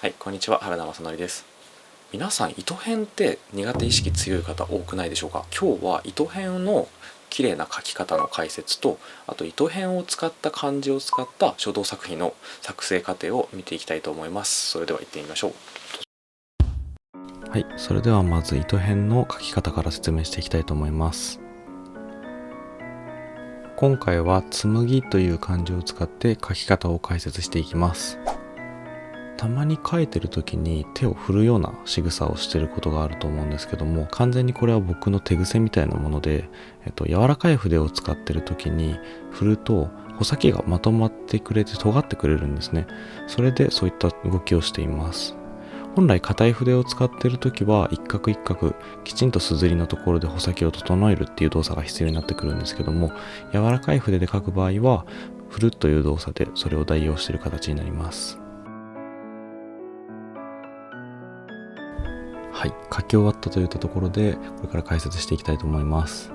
はい、こんにちは。原田正則です。皆さん、糸編って苦手意識強い方多くないでしょうか。今日は糸編の綺麗な書き方の解説と、あと糸編を使った漢字を使った書道作品の作成過程を見ていきたいと思います。それでは行ってみましょう。はい、それではまず糸編の書き方から説明していきたいと思います。今回は紬という漢字を使って書き方を解説していきます。たまに書いてる時に手を振るような仕草をしてることがあると思うんですけども、完全にこれは僕の手癖みたいなもので、柔らかい筆を使ってる時に振ると穂先がまとまってくれて尖ってくれるんですね。それでそういった動きをしています。本来硬い筆を使ってる時は一画一画きちんと硯のところで穂先を整えるっていう動作が必要になってくるんですけども、柔らかい筆で書く場合は振るという動作でそれを代用している形になります。はい、書き終わったといったところでこれから解説していきたいと思います。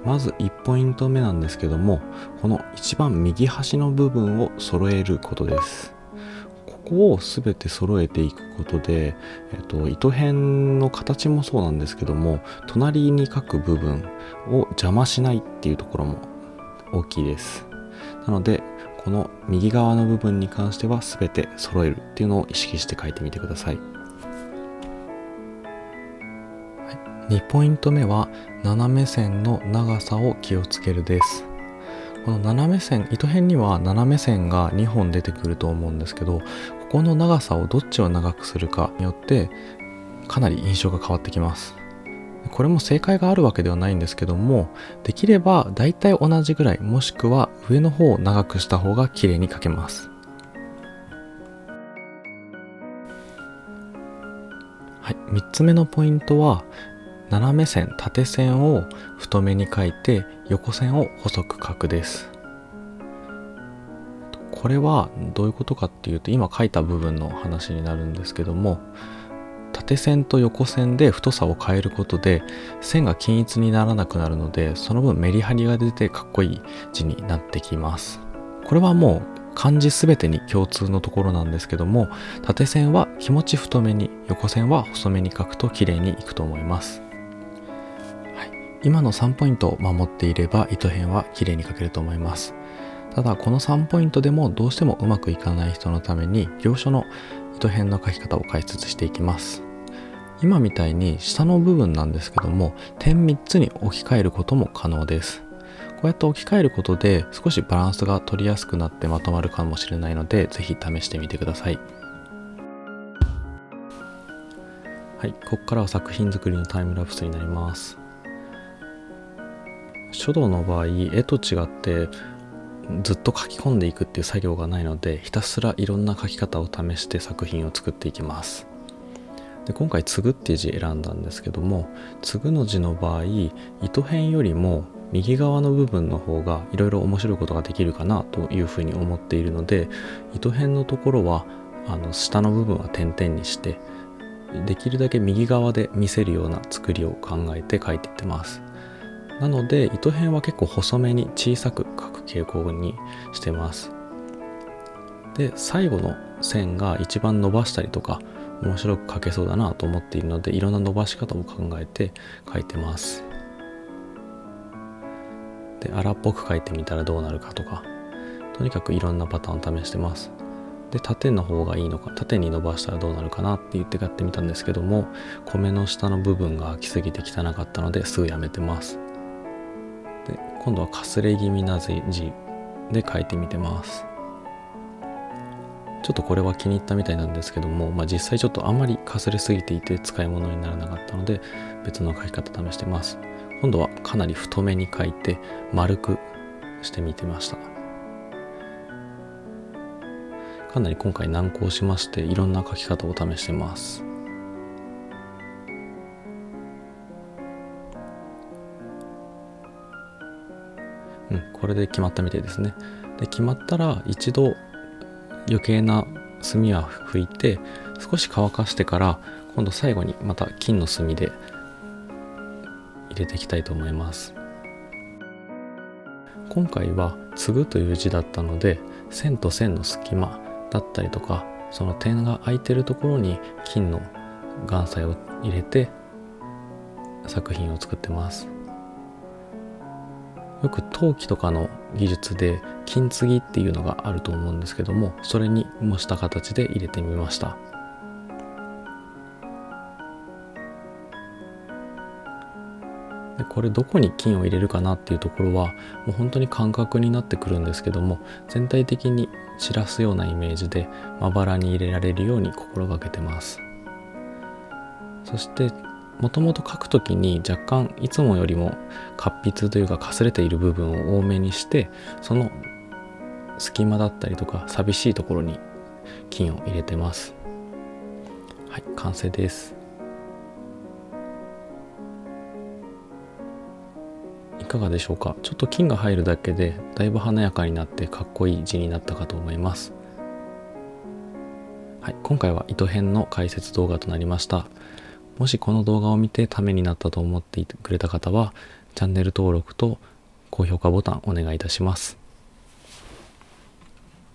まず1ポイント目なんですけども、この一番右端の部分を揃えることです。ここを全て揃えていくことで、糸編の形もそうなんですけども、隣に書く部分を邪魔しないっていうところも大きいです。なのでこの右側の部分に関しては全て揃えるっていうのを意識して書いてみてください。2ポイント目は斜め線の長さを気をつけるです。この斜め線、糸編には斜め線が2本出てくると思うんですけど、ここの長さをどっちを長くするかによってかなり印象が変わってきます。これも正解があるわけではないんですけども、できればだいたい同じぐらい、もしくは上の方を長くした方が綺麗に描けます。はい、3つ目のポイントは斜め線、縦線を太めに書いて横線を細く書くです。これはどういうことかっていうと、今書いた部分の話になるんですけども、縦線と横線で太さを変えることで線が均一にならなくなるので、その分メリハリが出てかっこいい字になってきます。これはもう漢字すべてに共通のところなんですけども、縦線は気持ち太めに、横線は細めに書くと綺麗にいくと思います。今の3ポイントを守っていれば糸編は綺麗に描けると思います。ただこの3ポイントでもどうしてもうまくいかない人のために行書の糸編の描き方を解説していきます。今みたいに下の部分なんですけども、点3つに置き換えることも可能です。こうやって置き換えることで少しバランスが取りやすくなってまとまるかもしれないので、ぜひ試してみてください。はい、ここからは作品作りのタイムラプスになります。書道の場合、絵と違ってずっと書き込んでいくっていう作業がないので、ひたすらいろんな書き方を試して作品を作っていきます。で、今回継ぐっていう字選んだんですけども、継ぐの字の場合、糸編よりも右側の部分の方がいろいろ面白いことができるかなというふうに思っているので、糸編のところは下の部分は点々にして、できるだけ右側で見せるような作りを考えて書いていってます。なので糸編は結構細めに小さく描く傾向にしてます。で、最後の線が一番伸ばしたりとか面白く描けそうだなと思っているので、いろんな伸ばし方を考えて描いてます。で、荒っぽく描いてみたらどうなるかとか、とにかくいろんなパターンを試してます。で、縦の方がいいのか、縦に伸ばしたらどうなるかなって言ってやってみたんですけども、米の下の部分が空きすぎて汚かったのですぐやめてます。で、今度はかすれ気味な字で書いてみてます。ちょっとこれは気に入ったみたいなんですけども、実際ちょっとあんまりかすれすぎていて使い物にならなかったので、別の書き方試してます。今度はかなり太めに書いて丸くしてみてました。かなり今回難航しまして、いろんな書き方を試してます。これで決まったみたいですね。で、決まったら一度余計な墨は拭いて少し乾かしてから、今度最後にまた金の墨で入れていきたいと思います。今回は継ぐという字だったので、線と線の隙間だったりとかその点が空いてるところに金の岩彩を入れて作品を作ってます。よく陶器とかの技術で金継ぎっていうのがあると思うんですけども、それに模した形で入れてみました。でこれどこに金を入れるかなっていうところはもう本当に感覚になってくるんですけども、全体的に散らすようなイメージでまばらに入れられるように心がけてます。そしてもともと描くときに若干いつもよりも活筆というかかすれている部分を多めにして、その隙間だったりとか寂しいところに金を入れてます。はい、完成です。いかがでしょうか。ちょっと金が入るだけでだいぶ華やかになってかっこいい字になったかと思います。はい、今回は糸編の解説動画となりました。もしこの動画を見てためになったと思ってくれた方は、チャンネル登録と高評価ボタンお願いいたします。